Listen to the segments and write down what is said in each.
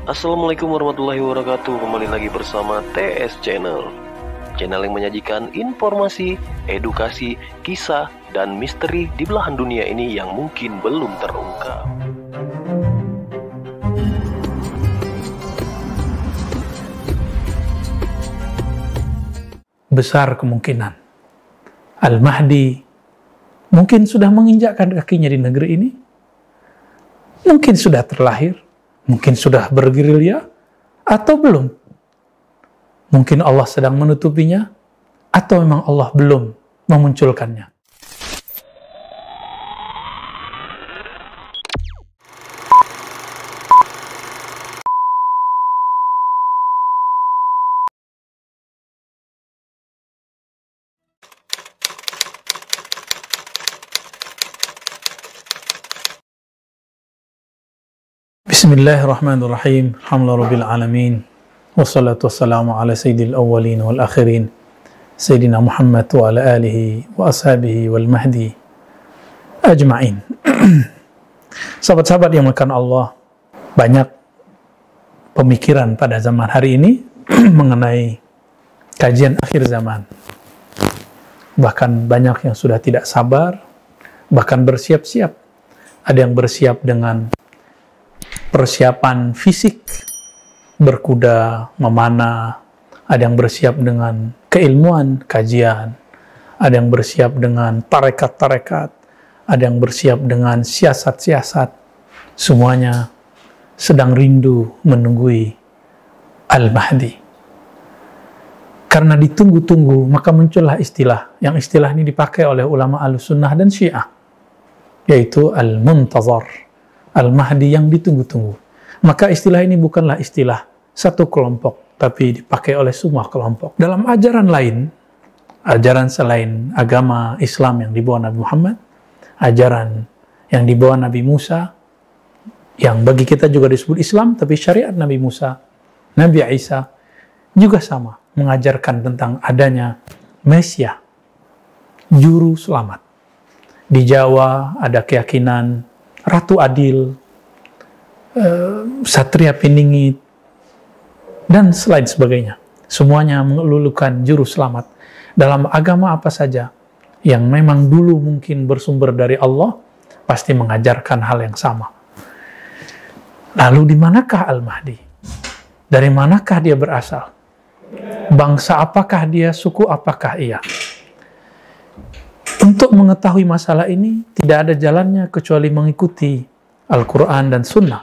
Assalamualaikum warahmatullahi wabarakatuh. Kembali lagi bersama TS Channel, channel yang menyajikan informasi, edukasi, kisah, dan misteri di belahan dunia ini yang mungkin belum terungkap. Besar kemungkinan Al-Mahdi mungkin sudah menginjakkan kakinya di negeri ini, mungkin sudah terlahir, mungkin sudah bergerilya, atau belum. Mungkin Allah sedang menutupinya, atau memang Allah belum memunculkannya. Bismillahirrahmanirrahim. Alhamdulillahirabbil alamin. Wassalatu wassalamu ala sayyidil awwalin wal akhirin. Sayyidina Muhammad wa ala alihi wa ashabihi wal mahdi ajma'in. Sahabat-sahabat yang melakukan Allah, banyak pemikiran pada zaman hari ini mengenai kajian akhir zaman. Bahkan banyak yang sudah tidak sabar, bahkan bersiap-siap. Ada yang bersiap dengan persiapan fisik, berkuda, memanah. Ada yang bersiap dengan keilmuan, kajian. Ada yang bersiap dengan tarekat-tarekat. Ada yang bersiap dengan siasat-siasat. Semuanya sedang rindu menunggui Al-Mahdi. Karena ditunggu-tunggu, maka muncullah istilah. Yang istilah ini dipakai oleh ulama Ahlussunnah dan Syiah, yaitu Al-Muntazar, Al-Mahdi yang ditunggu-tunggu. Maka istilah ini bukanlah istilah satu kelompok, tapi dipakai oleh semua kelompok. Dalam ajaran lain, ajaran selain agama Islam yang dibawa Nabi Muhammad, ajaran yang dibawa Nabi Musa, yang bagi kita juga disebut Islam, tapi syariat Nabi Musa, Nabi Isa, juga sama, mengajarkan tentang adanya Mesias, juru selamat. Di Jawa ada keyakinan Ratu Adil, Satria Piningit, dan selain sebagainya. Semuanya melulukan juru selamat. Dalam agama apa saja yang memang dulu mungkin bersumber dari Allah, pasti mengajarkan hal yang sama. Lalu di manakah Al-Mahdi? Dari manakah dia berasal? Bangsa apakah dia? Suku apakah ia? Untuk mengetahui masalah ini, tidak ada jalannya kecuali mengikuti Al-Quran dan Sunnah.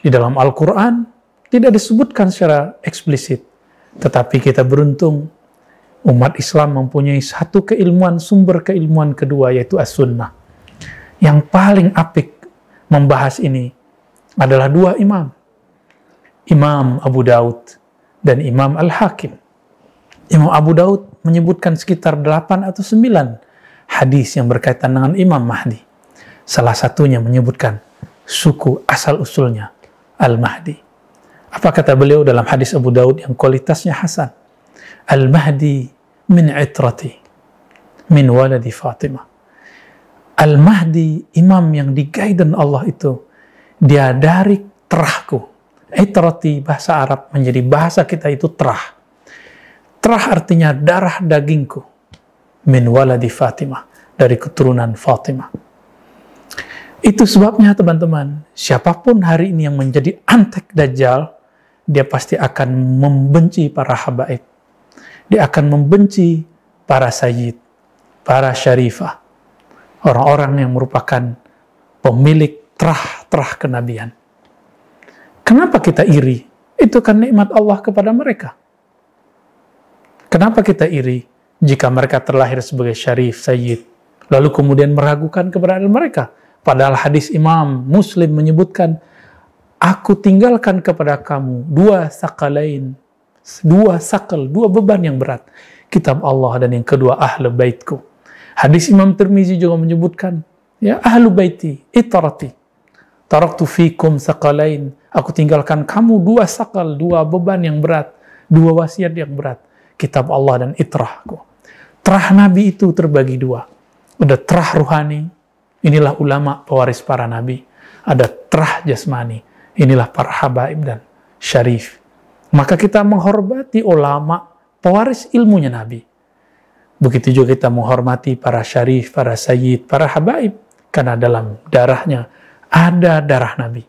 Di dalam Al-Quran, tidak disebutkan secara eksplisit. Tetapi kita beruntung, umat Islam mempunyai satu keilmuan, sumber keilmuan kedua, yaitu As-Sunnah. Yang paling apik membahas ini adalah dua imam. Imam Abu Daud dan Imam Al-Hakim. Imam Abu Daud menyebutkan sekitar 8 atau 9 hadis yang berkaitan dengan Imam Mahdi. Salah satunya menyebutkan suku asal-usulnya Al-Mahdi. Apa kata beliau dalam hadis Abu Daud yang kualitasnya hasan? Al-Mahdi min itrati, min waladi Fatimah. Al-Mahdi, imam yang di-guidance Allah itu, dia dari terahku. Itrati, bahasa Arab, menjadi bahasa kita itu terah. Terah artinya darah dagingku. Min waladi Fatimah, dari keturunan Fatimah. Itu sebabnya teman-teman, siapapun hari ini yang menjadi antek Dajjal, dia pasti akan membenci para habaib. Dia akan membenci para sayyid, para syarifah, orang-orang yang merupakan pemilik terah-terah kenabian. Kenapa kita iri? Itu kan nikmat Allah kepada mereka. Kenapa kita iri jika mereka terlahir sebagai syarif, sayyid, lalu kemudian meragukan keberadaan mereka? Padahal hadis Imam Muslim menyebutkan, aku tinggalkan kepada kamu dua sakalain, dua beban yang berat. Kitab Allah dan yang kedua ahlu baitku. Hadis Imam Tirmizi juga menyebutkan, ya ahlu baiti, itarati, taraktu fikum sakalain, aku tinggalkan kamu dua sakal, dua beban yang berat, dua wasiat yang berat. Kitab Allah dan itrahku. Terah Nabi itu terbagi dua. Ada terah ruhani, inilah ulama pewaris para nabi. Ada terah jasmani, inilah para habaib dan syarif. Maka kita menghormati ulama, pewaris ilmunya Nabi. Begitu juga kita menghormati para syarif, para sayyid, para habaib. Karena dalam darahnya ada darah Nabi.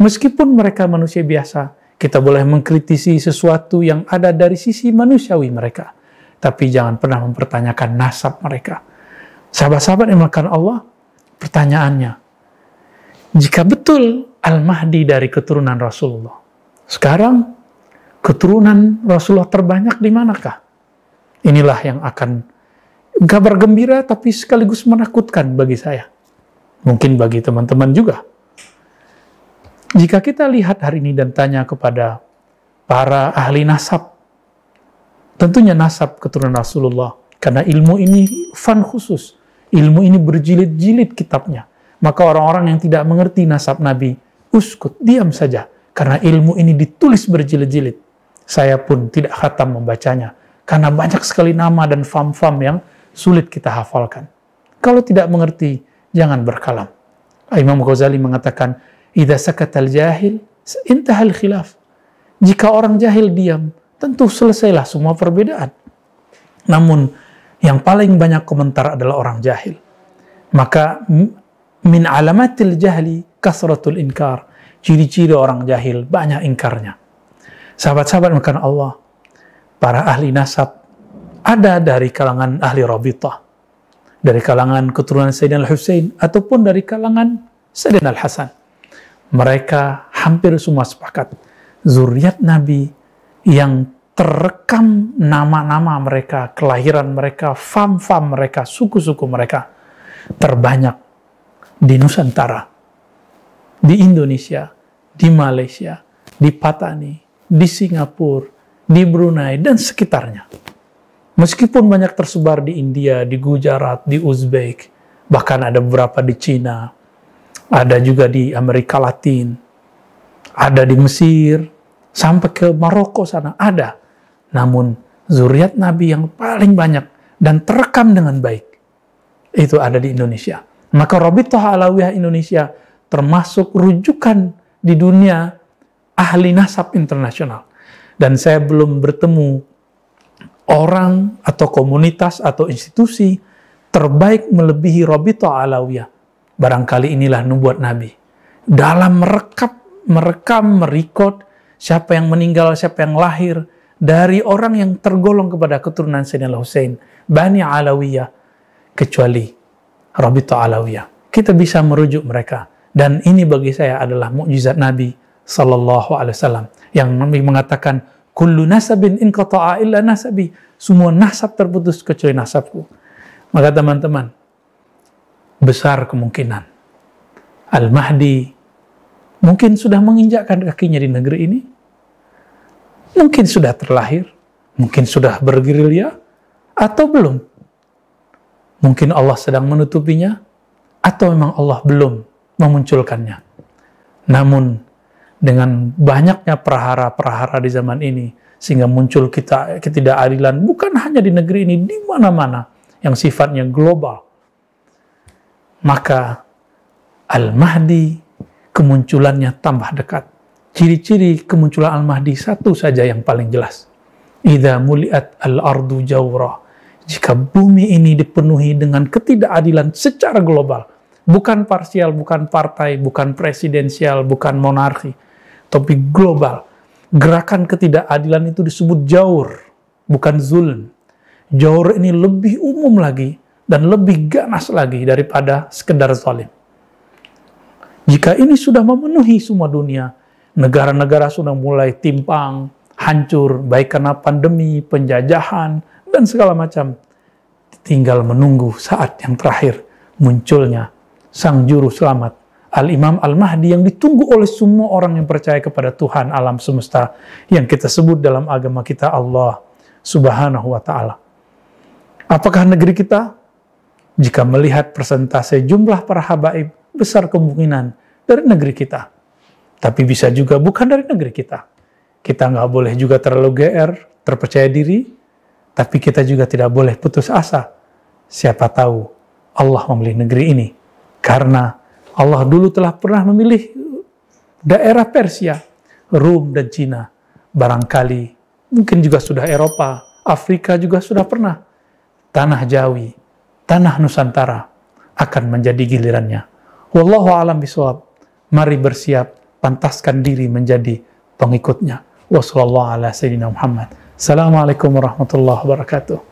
Meskipun mereka manusia biasa, kita boleh mengkritisi sesuatu yang ada dari sisi manusiawi mereka. Tapi jangan pernah mempertanyakan nasab mereka. Sahabat-sahabat yang dimuliakan Allah, pertanyaannya, jika betul Al-Mahdi dari keturunan Rasulullah, sekarang keturunan Rasulullah terbanyak di manakah? Inilah yang akan kabar gembira tapi sekaligus menakutkan bagi saya. Mungkin bagi teman-teman juga. Jika kita lihat hari ini dan tanya kepada para ahli nasab, tentunya nasab keturunan Rasulullah, karena ilmu ini fan khusus, ilmu ini berjilid-jilid kitabnya. Maka orang-orang yang tidak mengerti nasab Nabi, uskut, diam saja, karena ilmu ini ditulis berjilid-jilid. Saya pun tidak khatam membacanya, karena banyak sekali nama dan fam-fam yang sulit kita hafalkan. Kalau tidak mengerti, jangan berkalam. Imam Ghazali mengatakan, idza sakatal jahil, intahal khilaf. Jika orang jahil diam, tentu selesailah semua perbedaan. Namun, yang paling banyak komentar adalah orang jahil. Maka, min alamatil jahli, kasratul inkar. Ciri-ciri orang jahil, banyak ingkarnya. Sahabat-sahabat makan Allah, para ahli nasab, ada dari kalangan ahli Rabithah, dari kalangan keturunan Sayyidina Al-Husain, ataupun dari kalangan Sayyidina Al-Hasan. Mereka hampir semua sepakat. Zuriat Nabi yang terekam nama-nama mereka, kelahiran mereka, fam-fam mereka, suku-suku mereka, terbanyak di Nusantara, di Indonesia, di Malaysia, di Patani, di Singapura, di Brunei, dan sekitarnya. Meskipun banyak tersebar di India, di Gujarat, di Uzbek, bahkan ada beberapa di Cina, ada juga di Amerika Latin, ada di Mesir, sampai ke Maroko sana, ada. Namun, zuriat Nabi yang paling banyak dan terekam dengan baik, itu ada di Indonesia. Maka Rabithah Alawiyah Indonesia termasuk rujukan di dunia ahli nasab internasional. Dan saya belum bertemu orang atau komunitas atau institusi terbaik melebihi Rabithah Alawiyah. Barangkali inilah nubuat Nabi. Dalam merekam, merekod siapa yang meninggal, siapa yang lahir, dari orang yang tergolong kepada keturunan Sayyidina Al-Husain, Bani Alawiyah, kecuali Rabithah Alawiyah. Kita bisa merujuk mereka. Dan ini bagi saya adalah mukjizat Nabi Sallallahu Alaihi Wasallam. Yang Nabi mengatakan, kullu nasabin inqata'a illa nasabi. Semua nasab terputus kecuali nasabku. Maka teman-teman, besar kemungkinan Al-Mahdi mungkin sudah menginjakkan kakinya di negeri ini. Mungkin sudah terlahir. Mungkin sudah bergerilya. Atau belum. Mungkin Allah sedang menutupinya. Atau memang Allah belum memunculkannya. Namun, dengan banyaknya perahara-perahara di zaman ini, sehingga muncul ketidakadilan bukan hanya di negeri ini, di mana-mana yang sifatnya global. Maka Al-Mahdi kemunculannya tambah dekat. Ciri-ciri kemunculan Al-Mahdi satu saja yang paling jelas. Idza muliat al-ardu jawra. Jika bumi ini dipenuhi dengan ketidakadilan secara global, bukan parsial, bukan partai, bukan presidensial, bukan monarki, tapi global. Gerakan ketidakadilan itu disebut jaur, bukan zulm. Jaur ini lebih umum lagi dan lebih ganas lagi daripada sekedar zalim. Jika ini sudah memenuhi semua dunia, negara-negara sudah mulai timpang, hancur, baik karena pandemi, penjajahan, dan segala macam. Tinggal menunggu saat yang terakhir munculnya sang juru selamat, Al-Imam Al-Mahdi, yang ditunggu oleh semua orang yang percaya kepada Tuhan alam semesta, yang kita sebut dalam agama kita Allah Subhanahu wa Ta'ala. Apakah negeri kita? Jika melihat persentase jumlah para habaib, besar kemungkinan dari negeri kita. Tapi bisa juga bukan dari negeri kita. Kita nggak boleh juga terlalu GR, terpercaya diri, tapi kita juga tidak boleh putus asa. Siapa tahu Allah memilih negeri ini. Karena Allah dulu telah pernah memilih daerah Persia, Rum dan Cina. Barangkali, mungkin juga sudah Eropa, Afrika juga sudah pernah. Tanah Jawi, tanah Nusantara akan menjadi gilirannya. Wallahu a'lam bishawab. Mari bersiap, pantaskan diri menjadi pengikutnya. Wassallallahu ala sayyidina Muhammad. Assalamualaikum warahmatullahi wabarakatuh.